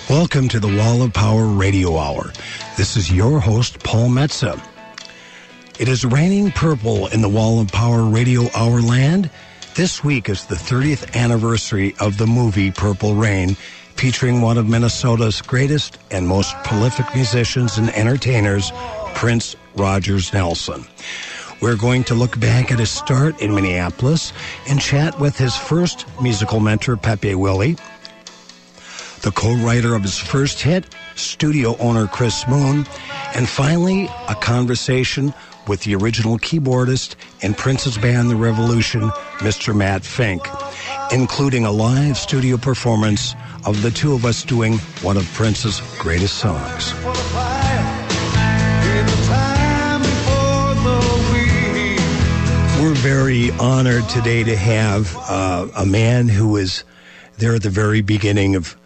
Welcome to the Wall of Power Radio Hour. This is your host, Paul Metza. It is raining purple in the Wall of Power Radio Hour land. This week is the 30th anniversary of the movie Purple Rain, featuring one of Minnesota's greatest and most prolific musicians and entertainers, Prince Rogers Nelson. We're going to look back at his start in Minneapolis and chat with his first musical mentor, Pepe Willie, the co-writer of his first hit, studio owner Chris Moon, and finally, a conversation with the original keyboardist in Prince's band The Revolution, Mr. Matt Fink, including a live studio performance of the two of us doing one of Prince's greatest songs. We're very honored today to have a man who was there at the very beginning of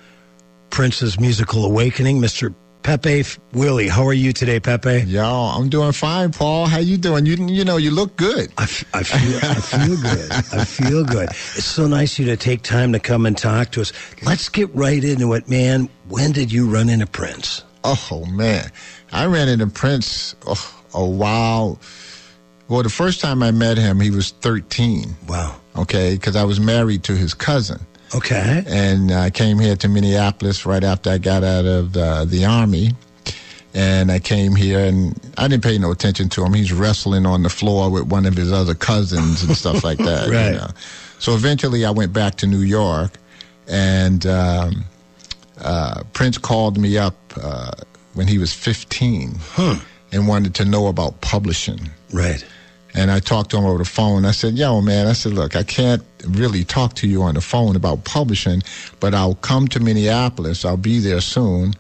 Prince's musical awakening, Mr. Pepe Willie. How are you today, Pepe? Yo, I'm doing fine, Paul. How you doing? You know, you look good. I feel good. I feel good. It's so nice of you to take time to come and talk to us. Let's get right into it, man. When did you run into Prince? Oh, man. I ran into Prince a while. Well, the first time I met him, he was 13. Wow. Okay, because I was married to his cousin. Okay. And I came here to Minneapolis right after I got out of the Army. And I came here, and I didn't pay no attention to him. He's wrestling on the floor with one of his other cousins and stuff like that. Right. You know? So eventually I went back to New York, and Prince called me up when he was 15 and wanted to know about publishing. Right. And I talked to him over the phone. I said, yo, man, I said, look, I can't really talk to you on the phone about publishing, but I'll come to Minneapolis. I'll be there soon,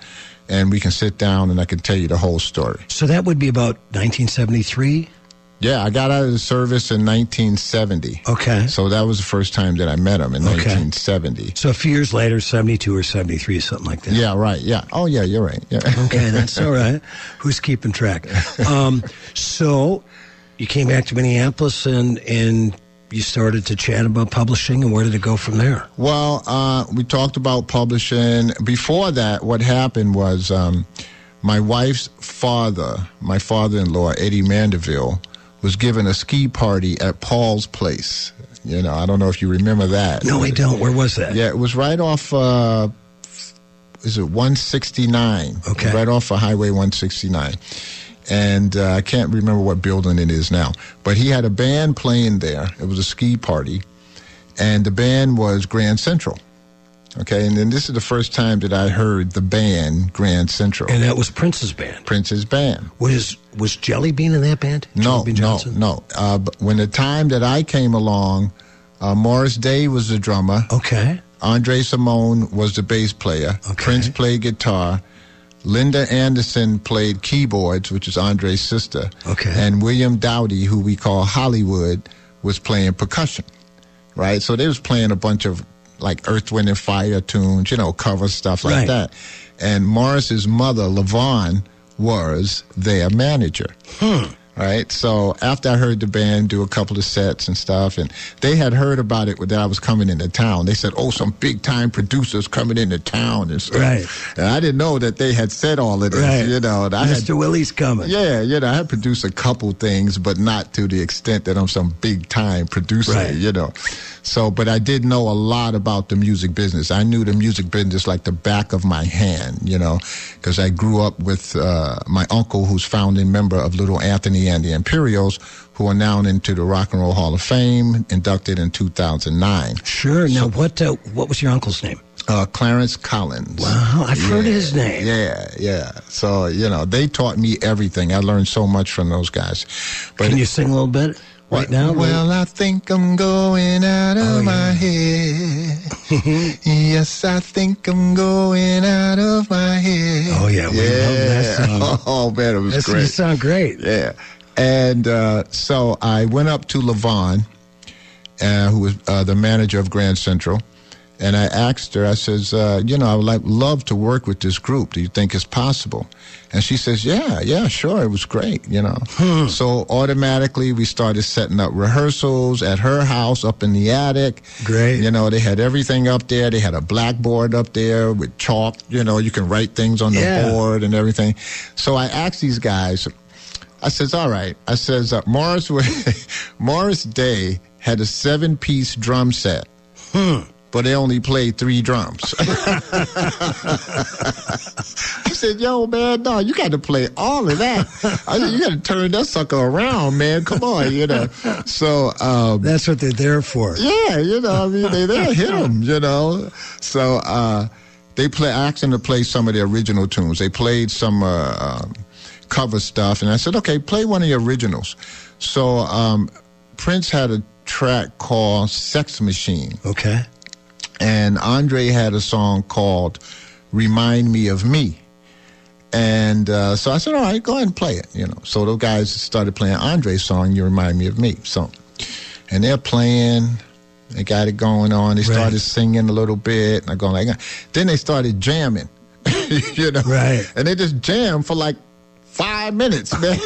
and we can sit down and I can tell you the whole story. So that would be about 1973? Yeah, I got out of the service in 1970. Okay. So that was the first time that I met him in 1970. So a few years later, 72 or 73, something like that. Yeah, right. Yeah. Oh, yeah, you're right. Yeah. Okay, that's all right. Who's keeping track? So you came back to Minneapolis and you started to chat about publishing, and where did it go from there? Well, we talked about publishing. Before that, what happened was my wife's father, my father-in-law, Eddie Mandeville, was giving a ski party at Paul's place. You know, I don't know if you remember that. No, I don't. Where was that? Yeah, it was right off, is it 169? Okay. Right off of Highway 169. And I can't remember what building it is now. But he had a band playing there. It was a ski party. And the band was Grand Central. Okay, and then this is the first time that I heard the band Grand Central. And that was Prince's band? Prince's band. Was Jelly Bean in that band? No. But when the time that I came along, Morris Day was the drummer. Okay. Andre Simone was the bass player. Okay. Prince played guitar. Linda Anderson played keyboards, which is Andre's sister. Okay. And William Dowdy, who we call Hollywood, was playing percussion, right? So they was playing a bunch of like Earth, Wind, and Fire tunes, you know, cover stuff like that. And Morris's mother, LaVon, was their manager. Right? So after I heard the band do a couple of sets and stuff, and they had heard about it that I was coming into town. They said, oh, some big-time producers coming into town and stuff. Right. And I didn't know that they had said all of this, you know. And Mr. Willie's coming. Yeah, you know, I had produced a couple things, but not to the extent that I'm some big-time producer, you know. So, but I did know a lot about the music business. I knew the music business like the back of my hand, you know, because I grew up with my uncle, who's founding member of Little Anthony and the Imperials, who are now into the Rock and Roll Hall of Fame, inducted in 2009. Sure. Now, what was your uncle's name? Clarence Collins. Wow, I've heard his name. Yeah. So, you know, they taught me everything. I learned so much from those guys. But can you sing a little bit? Right now? Well, I think I'm going out of my head. Yes, I think I'm going out of my head. Oh, yeah. We love that song. Oh, man, it was great. You sound great. Yeah. And so I went up to LaVon, who was the manager of Grand Central, And I asked her, I says, I would love to work with this group. Do you think it's possible? And she says, yeah, sure. It was great, So automatically we started setting up rehearsals at her house up in the attic. Great. They had everything up there. They had a blackboard up there with chalk. You can write things on the board and everything. So I asked these guys, I says, all right. I says, Morris Day had a 7-piece drum set. But they only played 3 drums. I said, yo, man, no, you got to play all of that. I said, you got to turn that sucker around, man. Come on, So that's what they're there for. Yeah, they're there, hit them, So I asked them to play some of the original tunes. They played some cover stuff, and I said, okay, play one of the originals. So Prince had a track called Sex Machine. Okay. And Andre had a song called Remind Me of Me. And so I said, all right, go ahead and play it, So those guys started playing Andre's song, You Remind Me of Me. So, and they're playing, they got it going on. They started singing a little bit. And I'm going like, then they started jamming, Right. And they just jammed for like 5 minutes, man.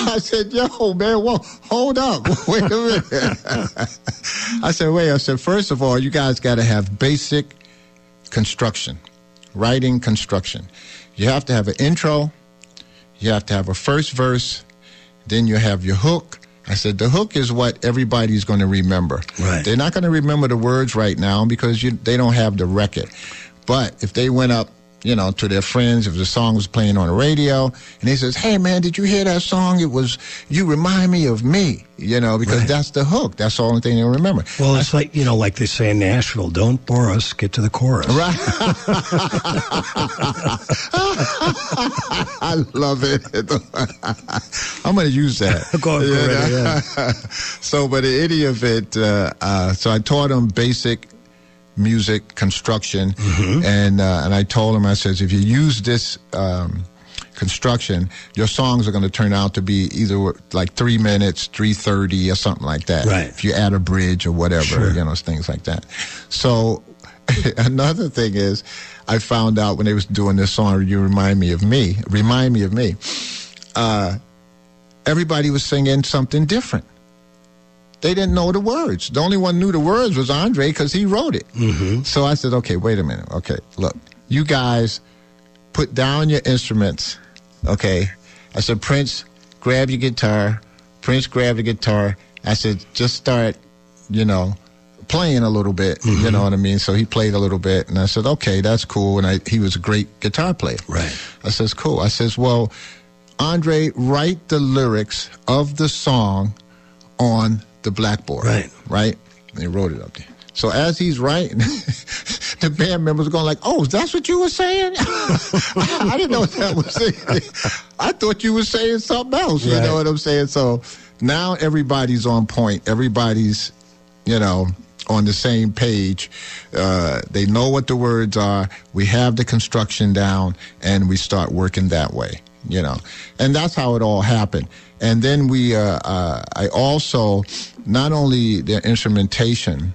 I said, yo, man, hold up. Wait a minute. I said, first of all, you guys got to have basic construction, writing construction. You have to have an intro. You have to have a first verse. Then you have your hook. I said, the hook is what everybody's going to remember. Right. They're not going to remember the words right now because they don't have the record. But if they went up, to their friends, if the song was playing on the radio, and they says, hey, man, did you hear that song? It was You Remind Me of Me, because that's the hook. That's the only thing they remember. Well, it's like they say in Nashville, don't bore us, get to the chorus. Right. I love it. I'm going to use that. Go ahead. So, but in any event, so I taught them basic music construction, and I told him, I says, if you use this construction, your songs are going to turn out to be either like 3 minutes, 3:30, or something like that. Right. If you add a bridge or whatever, things like that. So another thing is, I found out when they was doing this song, You Remind Me of Me, everybody was singing something different. They didn't know the words. The only one who knew the words was Andre because he wrote it. So I said, okay, wait a minute. Okay, look, you guys put down your instruments, okay? I said, Prince, grab your guitar. Prince grabbed the guitar. I said, just start, playing a little bit, you know what I mean? So he played a little bit, and I said, okay, that's cool. And he was a great guitar player. Right. I says, cool. I says, well, Andre, write the lyrics of the song on the blackboard, right? And he wrote it up there. So as he's writing, the band members are going like, oh, that's what you were saying? I didn't know what that was saying. I thought you were saying something else, you know what I'm saying? So now everybody's on point. Everybody's, on the same page. They know what the words are. We have the construction down, and we start working that way, And that's how it all happened. And then I also, not only their instrumentation,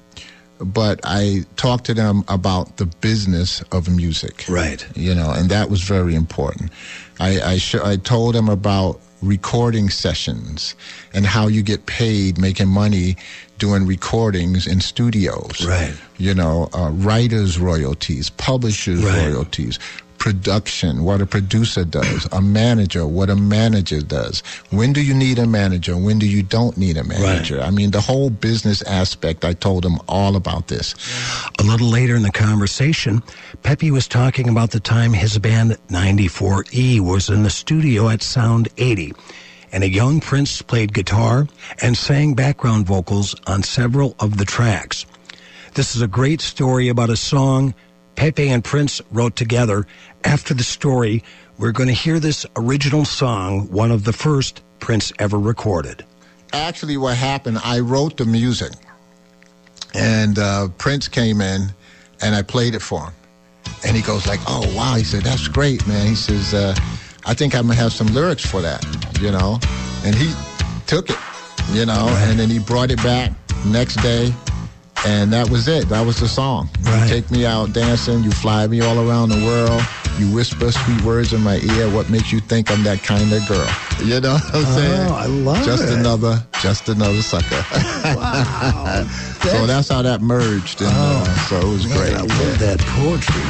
but I talked to them about the business of music. Right. And that was very important. I told them about recording sessions and how you get paid making money doing recordings in studios. Right. Writers' royalties, publishers' royalties, production, what a producer does, a manager, what a manager does. When do you need a manager? When do you don't need a manager? Right. I mean, the whole business aspect, I told them all about this. A little later in the conversation, Pepe was talking about the time his band 94E was in the studio at Sound 80, and a young Prince played guitar and sang background vocals on several of the tracks. This is a great story about a song Pepe and Prince wrote together. After the story, we're going to hear this original song, one of the first Prince ever recorded. Actually, what happened, I wrote the music, and Prince came in, and I played it for him. And he goes like, oh, wow. He said, that's great, man. He says, I think I'm going to have some lyrics for that, And he took it, and then he brought it back next day, And that was it. That was the song. Right. You take me out dancing. You fly me all around the world. You whisper sweet words in my ear. What makes you think I'm that kind of girl? You know what I'm saying? Oh, I love just it. Just another sucker. Wow. So that's how that merged. And, so it was great. I love that poetry.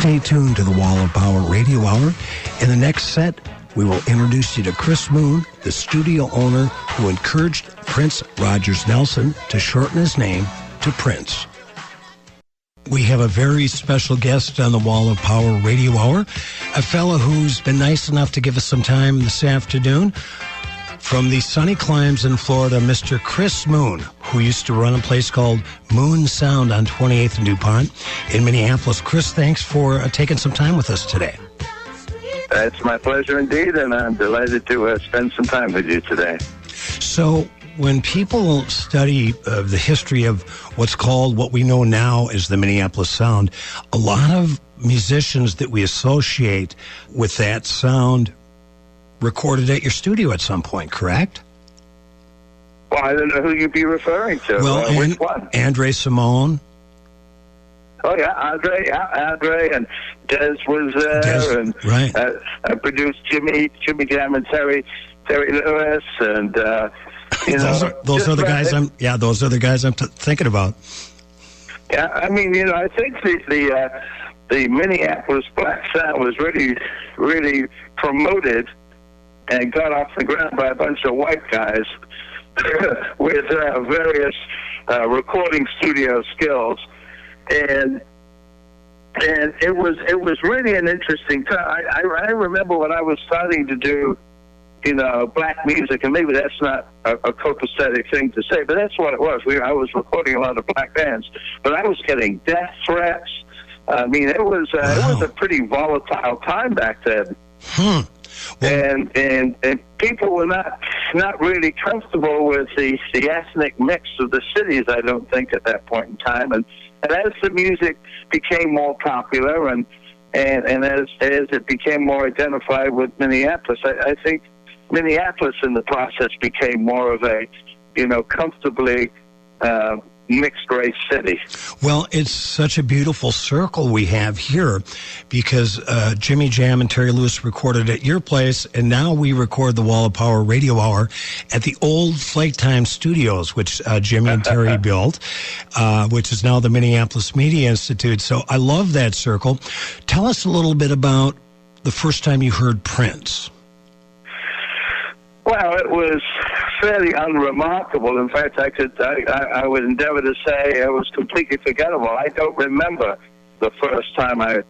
Stay tuned to the Wall of Power Radio Hour. In the next set, we will introduce you to Chris Moon, the studio owner who encouraged Prince Rogers Nelson to shorten his name to Prince. We have a very special guest on the Wall of Power Radio Hour, a fellow who's been nice enough to give us some time this afternoon. From the sunny climes in Florida, Mr. Chris Moon, who used to run a place called Moon Sound on 28th and DuPont in Minneapolis. Chris, thanks for taking some time with us today. It's my pleasure indeed, and I'm delighted to spend some time with you today. So when people study the history of what we know now as the Minneapolis Sound, a lot of musicians that we associate with that sound recorded at your studio at some point, correct? Well, I don't know who you'd be referring to. Well, which one? Andre Simone. Oh, yeah, Andre, and Des was there, and right. I produced Jimmy Jam and Terry Lewis, and those are the guys I'm thinking about. Yeah, I mean, I think the Minneapolis Black Sound was really promoted and got off the ground by a bunch of white guys with various recording studio skills, and it was really an interesting time. I remember when I was starting to do black music, and maybe that's not a copacetic thing to say, but that's what it was. I was recording a lot of black bands, but I was getting death threats. I mean, it was a pretty volatile time back then. Well, and people were not really comfortable with the ethnic mix of the cities, I don't think, at that point in time. And as the music became more popular and as it became more identified with Minneapolis, I think Minneapolis in the process became more of a, comfortably mixed race city. Well, it's such a beautiful circle we have here because Jimmy Jam and Terry Lewis recorded at your place, and now we record the Wall of Power Radio Hour at the old Flake Time Studios, which Jimmy and Terry built, which is now the Minneapolis Media Institute. So I love that circle. Tell us a little bit about the first time you heard Prince. Well, it was fairly unremarkable. In fact, I would endeavor to say it was completely forgettable. I don't remember the first time I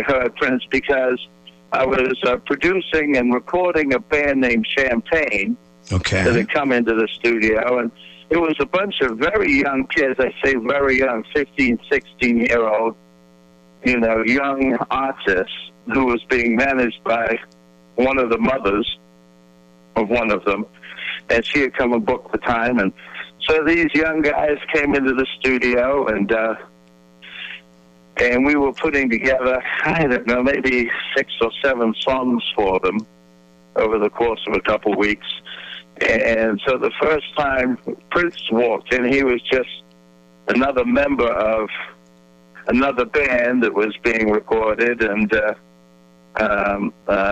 heard Prince because I was producing and recording a band named Champagne that had come into the studio, and it was a bunch of very young kids. I say very young, 15, 16-year-old, young artists who was being managed by one of the mothers of one of them, and she had come and booked the time, and so these young guys came into the studio, and we were putting together, I don't know, maybe 6 or 7 songs for them over the course of a couple of weeks. And so the first time Prince walked in, he was just another member of another band that was being recorded, and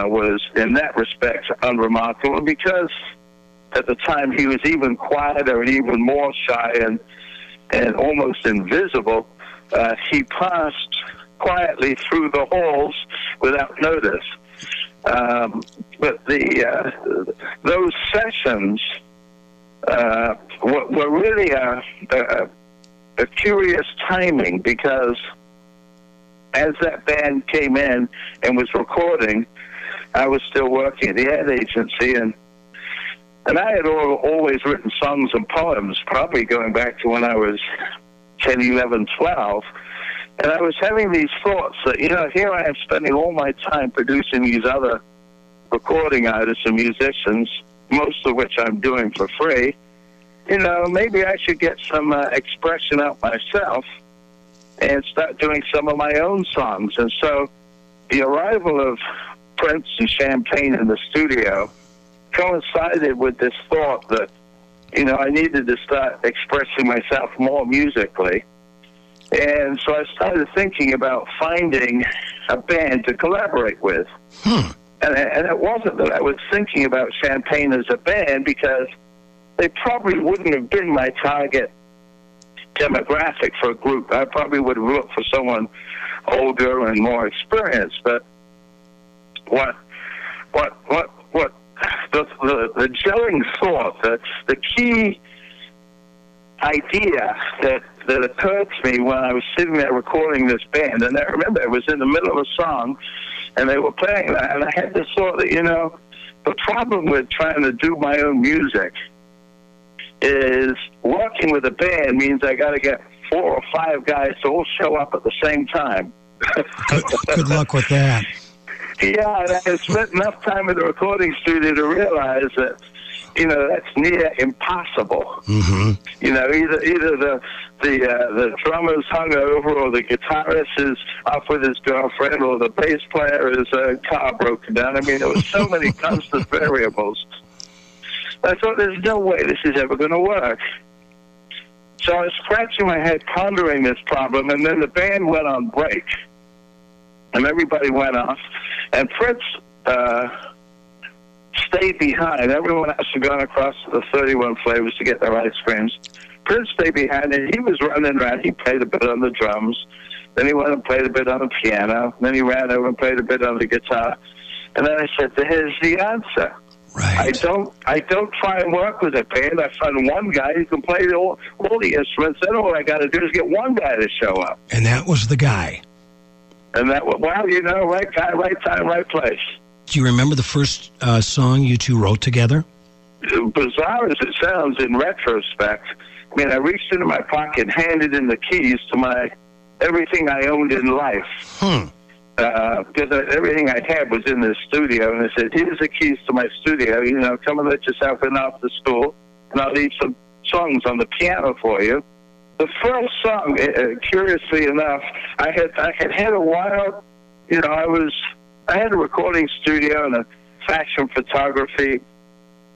was, in that respect, unremarkable because at the time he was even quieter and even more shy and almost invisible he passed quietly through the halls without notice. But those sessions were really a curious timing, because as that band came in and was recording, I was still working at the ad agency, and I had always written songs and poems, probably going back to when I was 10, 11, 12. And I was having these thoughts that, here I am spending all my time producing these other recording artists and musicians, most of which I'm doing for free. Maybe I should get some expression out myself and start doing some of my own songs. And so the arrival of Prince and Champagne in the studio coincided with this thought that, I needed to start expressing myself more musically. And so I started thinking about finding a band to collaborate with. And it wasn't that I was thinking about Champagne as a band, because they probably wouldn't have been my target demographic for a group. I probably would have looked for someone older and more experienced. But what the gelling thought, the key idea that occurred to me when I was sitting there recording this band, and I remember it was in the middle of a song, and they were playing that, and I had this thought that, the problem with trying to do my own music is working with a band means I got to get 4 or 5 guys to all show up at the same time. Good luck with that. Yeah, and I had spent enough time in the recording studio to realize that, that's near impossible. Mm-hmm. Either the drummer's hungover, or the guitarist is off with his girlfriend, or the bass player is car broken down. I mean, there were so many constant variables. I thought, there's no way this is ever going to work. So I was scratching my head, pondering this problem, and then the band went on break, and everybody went off, and Prince stayed behind. Everyone else had gone across to the 31 Flavors to get their ice creams. Prince stayed behind, and he was running around. He played a bit on the drums. Then he went and played a bit on the piano. Then he ran over and played a bit on the guitar. And then I said, here's the answer. Right. I don't try and work with a band. I find one guy who can play all the instruments. Then all I got to do is get one guy to show up. And that was the guy. And that, right guy, right time, right place. Do you remember the first song you two wrote together? Bizarre as it sounds in retrospect, I mean, I reached into my pocket, handed in the keys to everything I owned in life. Because everything I had was in the studio, and I said, here's the keys to my studio, come and let yourself in after school, and I'll leave some songs on the piano for you. The first song, curiously enough, I had a wild, I had a recording studio and a fashion photography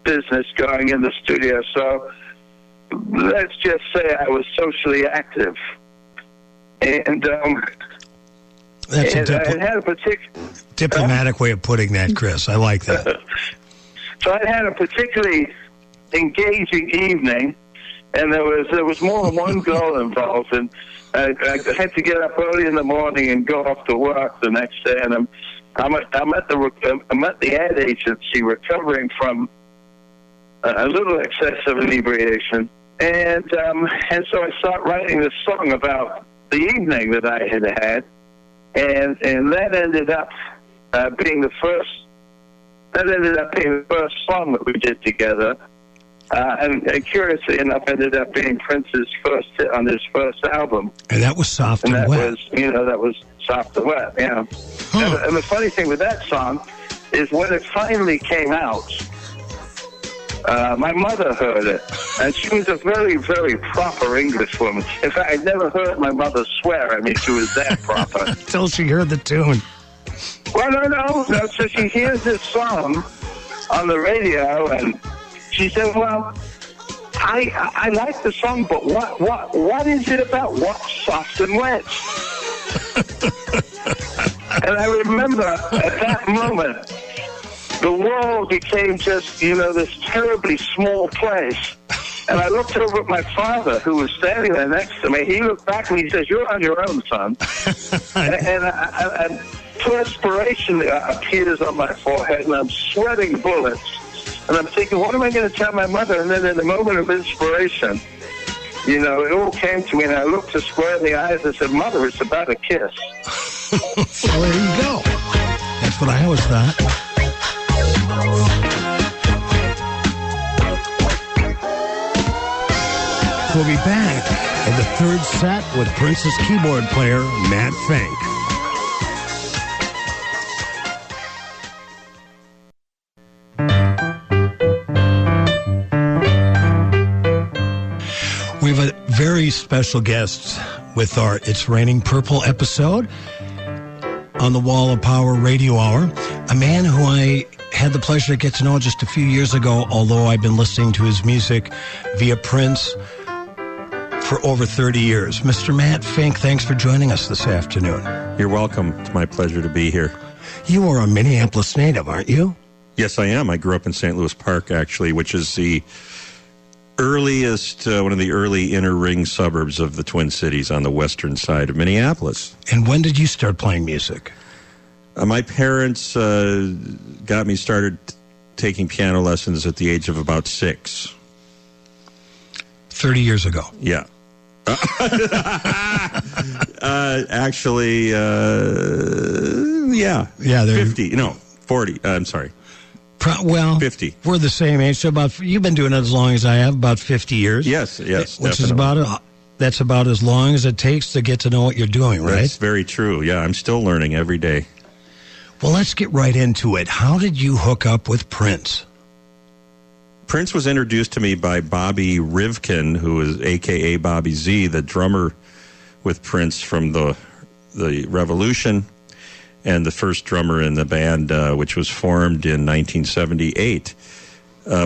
business going in the studio, so let's just say I was socially active. And that's it had a diplomatic way of putting that, Chris. I like that. So I had a particularly engaging evening, and there was more than one girl involved, and I had to get up early in the morning and go off to work the next day, and I'm at the ad agency recovering from a little excessive inebriation, and so I start writing this song about the evening that I had, and that ended up being the first. That ended up being the first song that we did together, and curiously enough, ended up being Prince's first hit on his first album. And that was Soft and Wet. That was Soft and Wet, yeah. And the funny thing with that song is when it finally came out, my mother heard it, and she was a very, very proper English woman. In fact, I'd never heard my mother swear. I mean, she was that proper. Until she heard the tune. Well, no. So she hears this song on the radio, and she said, well, I like the song, but what is it about what's soft and wet? And I remember at that moment, the world became just, this terribly small place. And I looked over at my father, who was standing there next to me. He looked back and he says, "You're on your own, son." and perspiration appears on my forehead, and I'm sweating bullets. And I'm thinking, what am I going to tell my mother? And then in the moment of inspiration, it all came to me, and I looked her square in the eyes and said, "Mother, it's about a kiss." Well, there you go. That's what I always thought. We'll be back in the third set with Prince's keyboard player, Matt Fink. We have a very special guest with our It's Raining Purple episode on the Wall of Power Radio Hour. A man who I had the pleasure to get to know just a few years ago, although I've been listening to his music via Prince for over 30 years. Mr. Matt Fink, thanks for joining us this afternoon. You're welcome. It's my pleasure to be here. You are a Minneapolis native, aren't you? Yes, I am. I grew up in St. Louis Park, actually, which is the earliest, one of the early inner ring suburbs of the Twin Cities on the western side of Minneapolis. And when did you start playing music? My parents got me started taking piano lessons at the age of about 6. 30 years ago. Yeah. Actually, yeah. Yeah, 50. No, 40. I'm sorry. 50. We're the same age. So you've been doing it as long as I have, about 50 years. Yes, which definitely. That's about as long as it takes to get to know what you're doing, right? That's very true. Yeah, I'm still learning every day. Well, let's get right into it. How did you hook up with Prince? Prince was introduced to me by Bobby Rivkin, who is a.k.a. Bobby Z, the drummer with Prince from the Revolution, and the first drummer in the band, which was formed in 1978.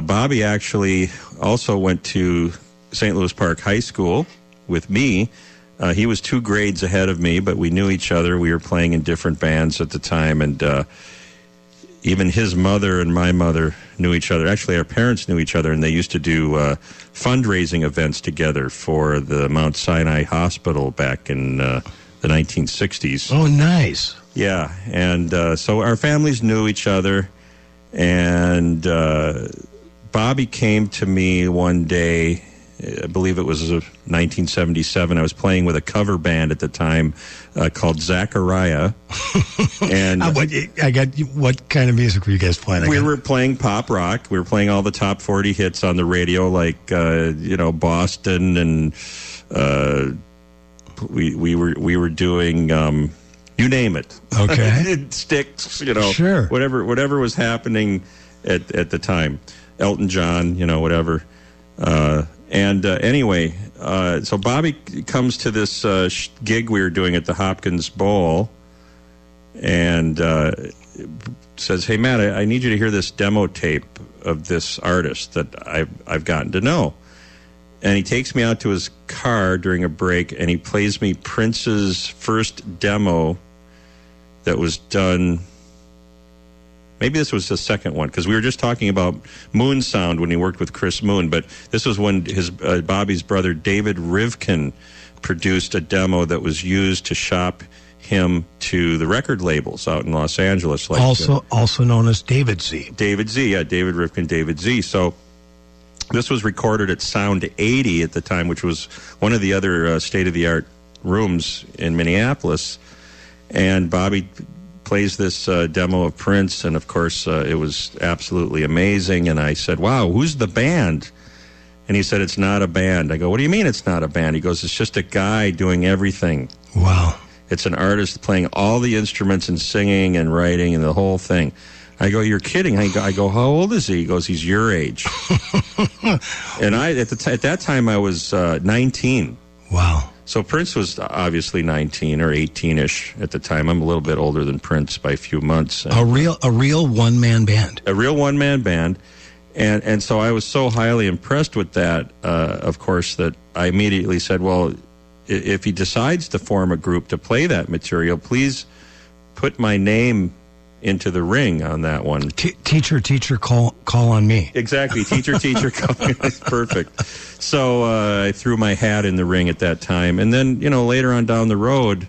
Bobby actually also went to St. Louis Park High School with me. He was 2 grades ahead of me, but we knew each other. We were playing in different bands at the time, and even his mother and my mother knew each other. Actually, our parents knew each other, and they used to do fundraising events together for the Mount Sinai Hospital back in the 1960s. Oh, nice. Yeah, and so our families knew each other, and Bobby came to me one day, I believe it was 1977. I was playing with a cover band at the time called Zachariah. And what kind of music were you guys playing? We were playing pop rock. We were playing all the top 40 hits on the radio, like Boston, and we were doing you name it. Okay. Sticks, sure. Whatever was happening at the time. Elton John, whatever. Anyway, so Bobby comes to this gig we were doing at the Hopkins Bowl and says, "Hey, Matt, I need you to hear this demo tape of this artist that I've gotten to know." And he takes me out to his car during a break, and he plays me Prince's first demo that was done. Maybe this was the second one, because we were just talking about Moon Sound when he worked with Chris Moon, but this was when his Bobby's brother David Rivkin produced a demo that was used to shop him to the record labels out in Los Angeles. Like also known as David Z. David Z, yeah, David Rivkin, David Z. So this was recorded at Sound 80 at the time, which was one of the other state-of-the-art rooms in Minneapolis, and Bobby plays this demo of Prince, and of course it was absolutely amazing. And I said, "Wow, who's the band?" And he said, "It's not a band." I go, "What do you mean it's not a band?" He goes, "It's just a guy doing everything." Wow. It's an artist playing all the instruments and singing and writing and the whole thing. I go, "You're kidding." I go, "How old is he?" He goes, "He's your age." And at that time I was 19. Wow. So Prince was obviously 19 or 18-ish at the time. I'm a little bit older than Prince by a few months. A real one-man band. A real one-man band. And so I was so highly impressed with that, of course, that I immediately said, well, if he decides to form a group to play that material, please put my name into the ring on that one. Teacher, call on me. Exactly. Teacher, call me. That's perfect. So I threw my hat in the ring at that time. And then, later on down the road,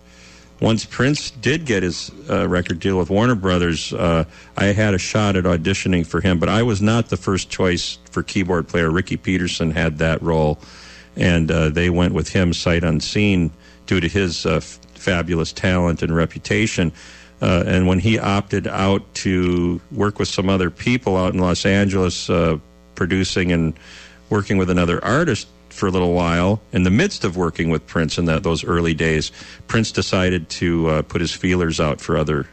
once Prince did get his record deal with Warner Brothers, I had a shot at auditioning for him, but I was not the first choice for keyboard player. Ricky Peterson had that role, and they went with him sight unseen due to his fabulous talent and reputation. And when he opted out to work with some other people out in Los Angeles, producing and working with another artist for a little while, in the midst of working with Prince in those early days, Prince decided to put his feelers out for other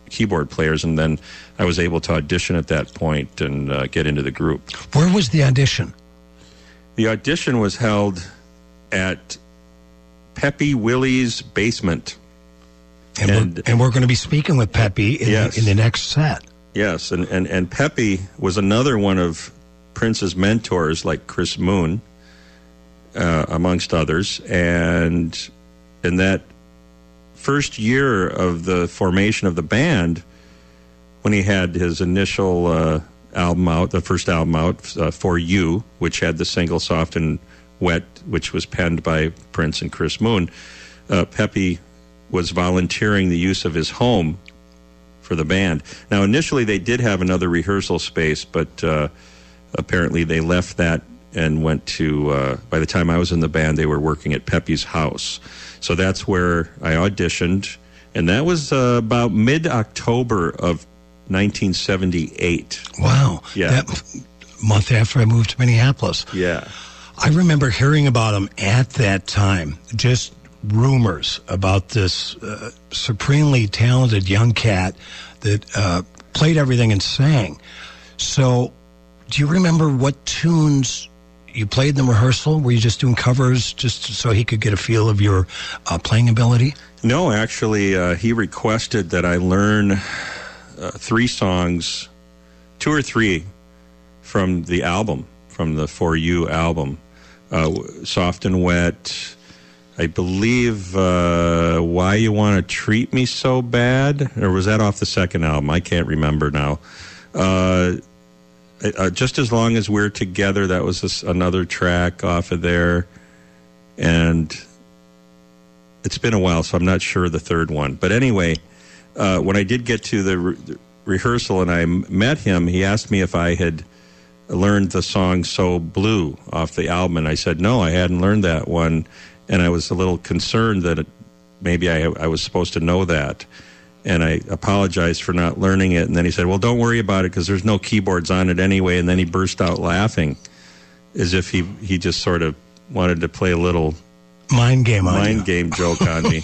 keyboard players, and then I was able to audition at that point and get into the group. Where was the audition? The audition was held at Pepe Willie's basement. And we're going to be speaking with Pepe in the next set. Yes, and Pepe was another one of Prince's mentors, like Chris Moon, amongst others. And in that first year of the formation of the band, when he had his initial album out, the first album out, For You, which had the single Soft and Wet, which was penned by Prince and Chris Moon, Pepe was volunteering the use of his home for the band. Now, initially, they did have another rehearsal space, but apparently they left that and went to, by the time I was in the band, they were working at Pepe's house. So that's where I auditioned, and that was about mid-October of 1978. Wow. Yeah. That month after I moved to Minneapolis. Yeah. I remember hearing about him at that time, just rumors about this supremely talented young cat that played everything and sang. So do you remember what tunes you played in the rehearsal? Were you just doing covers just so he could get a feel of your playing ability? No, actually, he requested that I learn 3 songs, 2 or 3 from the album, from the For You album. Soft and Wet, I believe Why You Want to Treat Me So Bad, or was that off the second album? I can't remember now. Just As Long As We're Together, that was another track off of there. And it's been a while, so I'm not sure the third one. But anyway, when I did get to the rehearsal and I met him, he asked me if I had learned the song So Blue off the album, and I said no, I hadn't learned that one, and I was a little concerned that maybe I was supposed to know that, and I apologized for not learning it. And then he said, well, don't worry about it because there's no keyboards on it anyway. And then he burst out laughing as if he just sort of wanted to play a little mind game joke on me.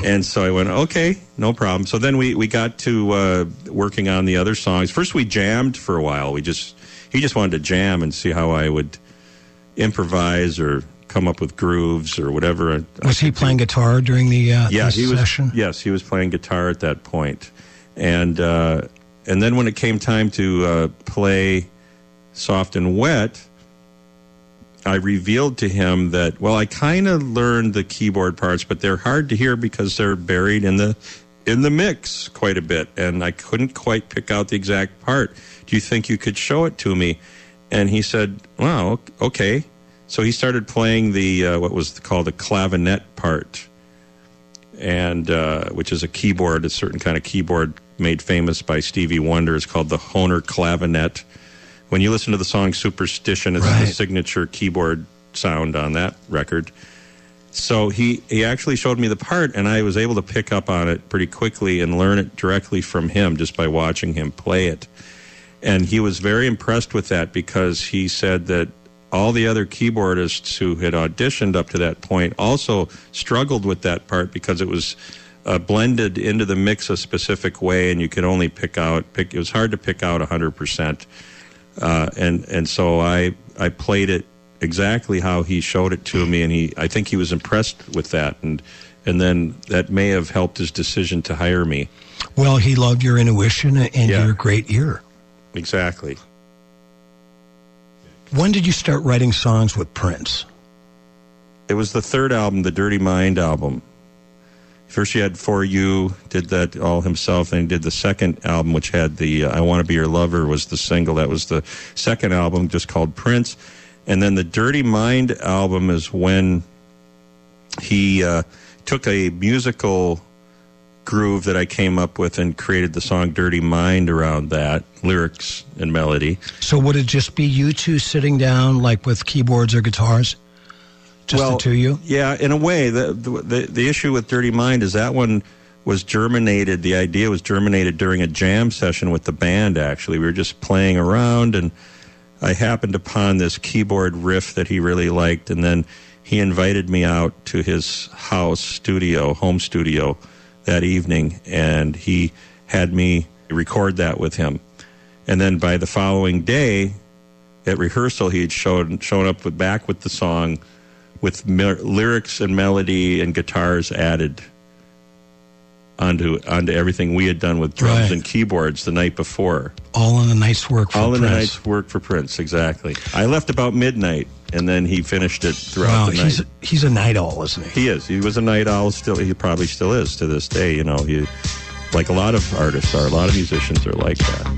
And so I went, okay, no problem. So then we got to working on the other songs. First we jammed for a while. He just wanted to jam and see how I would improvise or come up with grooves or whatever. Was he playing guitar during the session? Yes, he was playing guitar at that point. And then when it came time to play Soft and Wet, I revealed to him that, well, I kind of learned the keyboard parts, but they're hard to hear because they're buried in the mix quite a bit, and I couldn't quite pick out the exact part. Do you think you could show it to me? And he said, wow, okay. So he started playing the what was called a clavinet part, and which is a certain kind of keyboard made famous by Stevie Wonder. It's called the Hohner clavinet. When you listen to the song Superstition, it's the signature keyboard sound on that record. So he actually showed me the part, and I was able to pick up on it pretty quickly and learn it directly from him just by watching him play it. And he was very impressed with that because he said that all the other keyboardists who had auditioned up to that point also struggled with that part because it was blended into the mix a specific way, and you could only it was hard to pick out 100%. And so I played it exactly how he showed it to me, and I think he was impressed with that, and then that may have helped his decision to hire me. Well, he loved your intuition and your great ear. Exactly. When did you start writing songs with Prince? It was the third album, the Dirty Mind album. First, he had For You, did that all himself, and he did the second album, which had the I Want to Be Your Lover was the single. That was the second album, just called Prince. And then the Dirty Mind album is when he took a musical groove that I came up with and created the song Dirty Mind around that, lyrics and melody. So would it just be you two sitting down, like with keyboards or guitars? Just the two of you? Yeah, in a way. The issue with Dirty Mind is that one was germinated, the idea was germinated during a jam session with the band, actually. We were just playing around, and I happened upon this keyboard riff that he really liked, and then he invited me out to his home studio, that evening, and he had me record that with him. And then by the following day, at rehearsal, he had shown up back with the song with lyrics and melody and guitars added onto everything we had done with drums and keyboards the night before. All in the night's work for Prince. All in the night's work for Prince, exactly. I left about midnight, and then he finished it throughout the night. He's a night owl, isn't he? He is. He was a night owl. Still, he probably still is to this day. You know, he, like a lot of artists are, a lot of musicians are like that.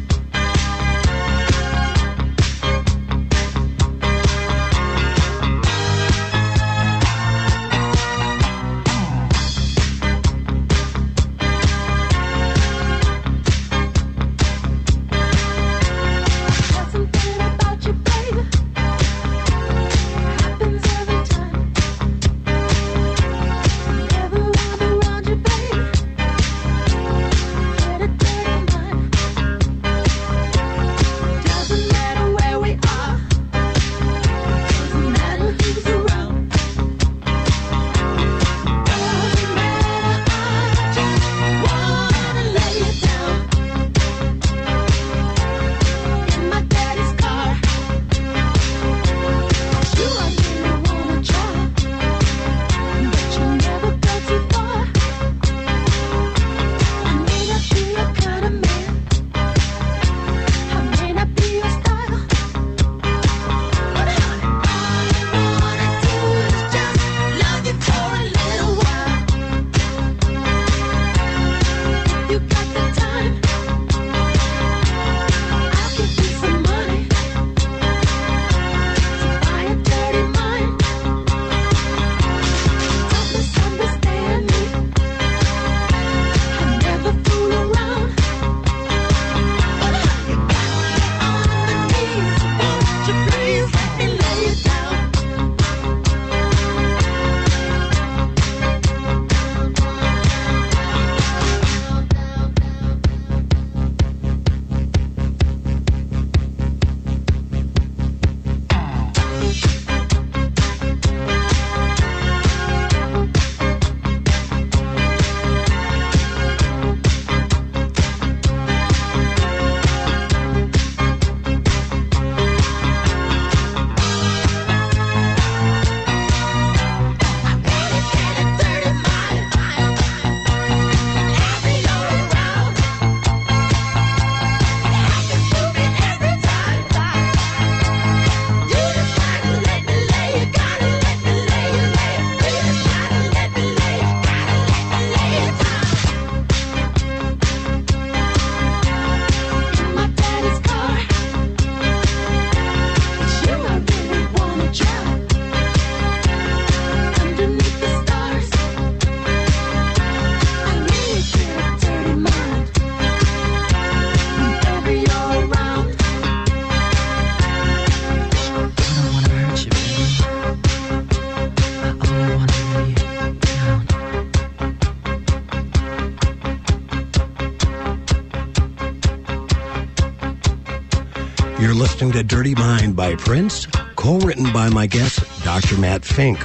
You're listening to Dirty Mind by Prince, co-written by my guest, Dr. Matt Fink.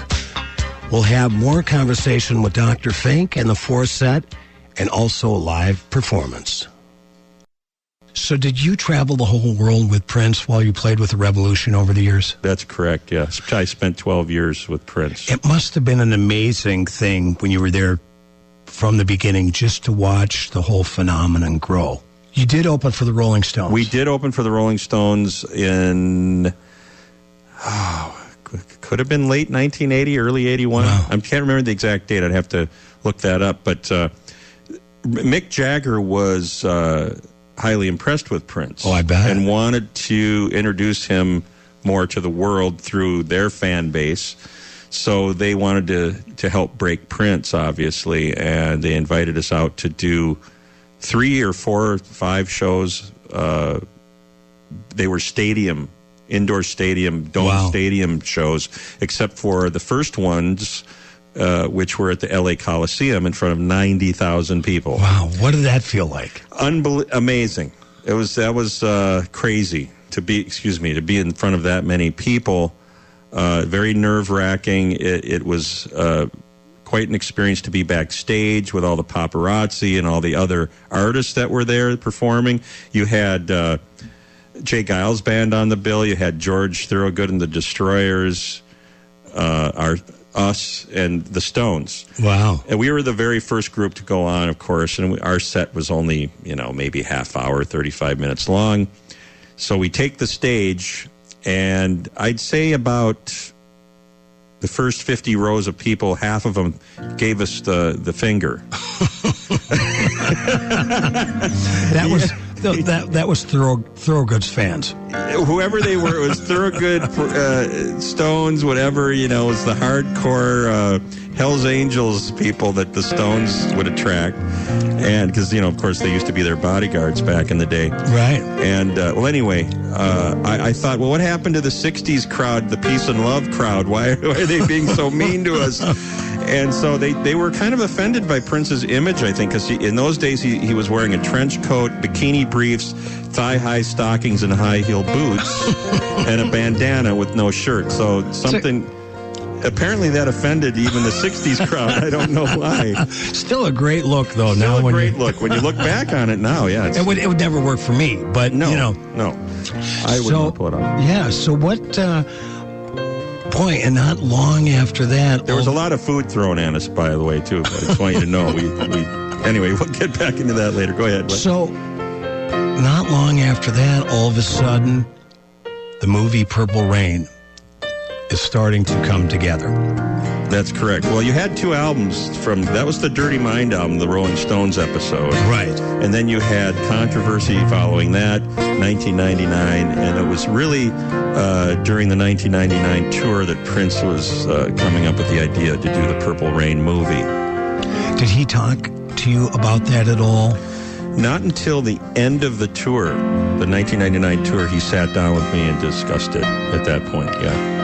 We'll have more conversation with Dr. Fink in the fourth set and also a live performance. So did you travel the whole world with Prince while you played with the Revolution over the years? That's correct, yes. I spent 12 years with Prince. It must have been an amazing thing when you were there from the beginning just to watch the whole phenomenon grow. You did open for the Rolling Stones. We did open for the Rolling Stones in, could have been late 1980, early 81. Wow. I can't remember the exact date. I'd have to look that up. But Mick Jagger was highly impressed with Prince. Oh, I bet. And wanted to introduce him more to the world through their fan base. So they wanted to help break Prince, obviously, and they invited us out to do 3 or 4 or 5 shows. They were indoor stadium, dome stadium shows, except for the first ones, which were at the LA Coliseum in front of 90,000 people. Wow, what did that feel like? Amazing. That was crazy to be in front of that many people. Very nerve-wracking. It was quite an experience to be backstage with all the paparazzi and all the other artists that were there performing. You had Jay Giles Band on the bill. You had George Thorogood and the Destroyers, us, and the Stones. Wow. And we were the very first group to go on, of course, and our set was only, maybe half hour, 35 minutes long. So we take the stage, and I'd say about the first 50 rows of people, half of them gave us the finger. That was Thorogood's fans. Whoever they were, it was Thorogood, Stones, whatever, was the hardcore Hells Angels people that the Stones would attract. And because, of course, they used to be their bodyguards back in the day. Right. And, anyway, I thought, what happened to the 60s crowd, the peace and love crowd? Why are they being so mean to us? And so they were kind of offended by Prince's image, I think, because in those days he was wearing a trench coat, bikini briefs, thigh-high stockings, and high-heel boots, and a bandana with no shirt. So apparently that offended even the 60s crowd. I don't know why. Still a great look, though. Still a great look. When you look back on it now, yeah. It would never work for me, but, No. I wouldn't pull it off. Yeah, so what... Boy, and not long after that... There was a lot of food thrown at us, by the way, too. I just want you to know. Anyway, we'll get back into that later. Go ahead. So, not long after that, all of a sudden, the movie Purple Rain is starting to come together. That's correct. Well, you had 2 albums that was the Dirty Mind album, the Rolling Stones episode. Right. And then you had Controversy following that, 1999, and it was really during the 1999 tour that Prince was coming up with the idea to do the Purple Rain movie. Did he talk to you about that at all? Not until the end of the tour, the 1999 tour, he sat down with me and discussed it at that point, yeah.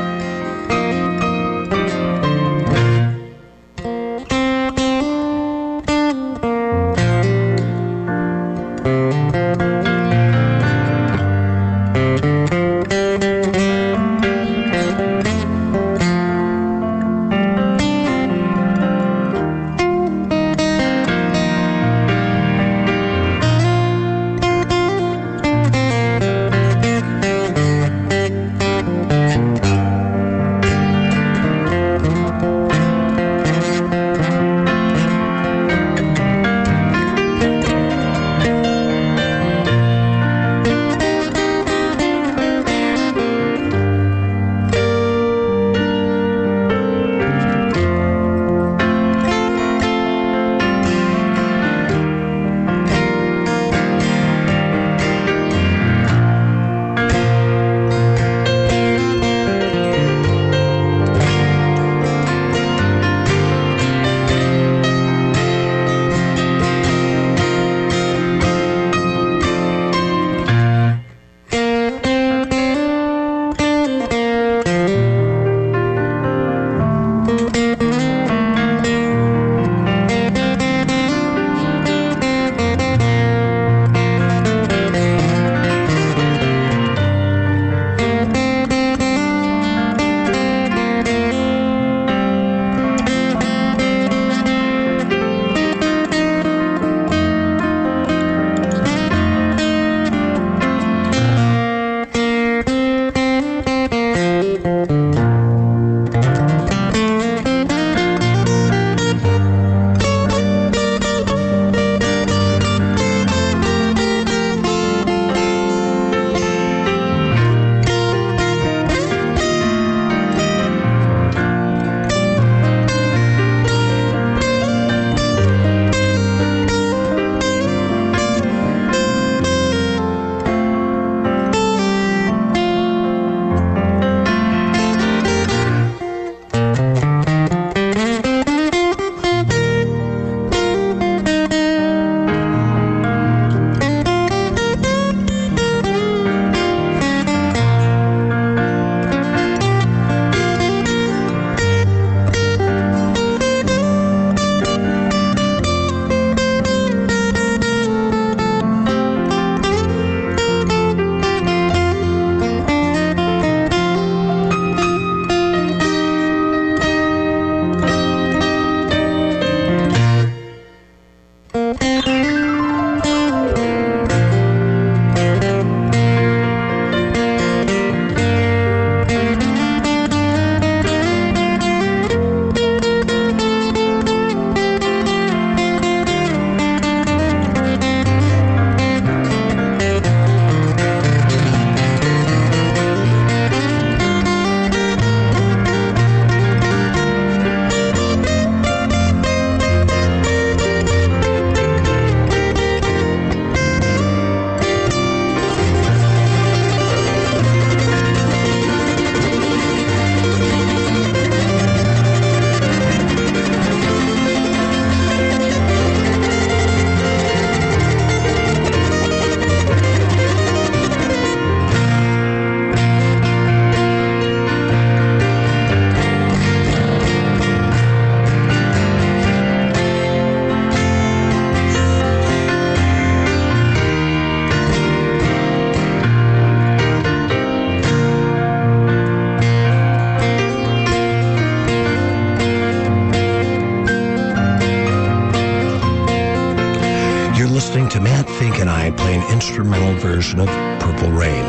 version of Purple Rain.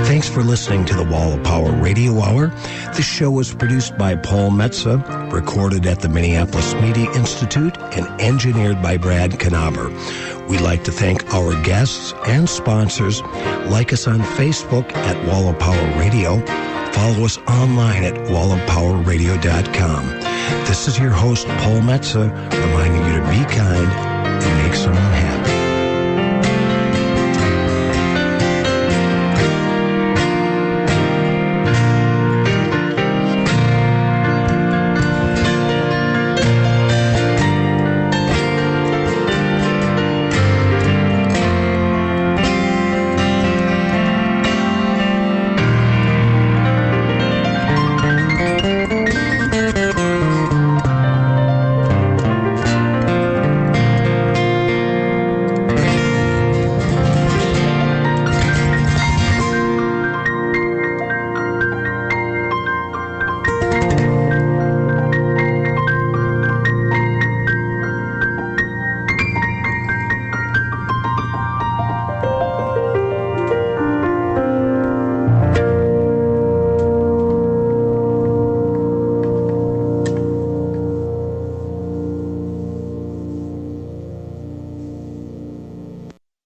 Thanks for listening to the Wall of Power Radio Hour. This show was produced by Paul Metza, recorded at the Minneapolis Media Institute, and engineered by Brad Knaber. We'd like to thank our guests and sponsors. Like us on Facebook at Wall of Power Radio. Follow us online at wallofpowerradio.com. This is your host, Paul Metza, reminding you to be kind and make someone happy.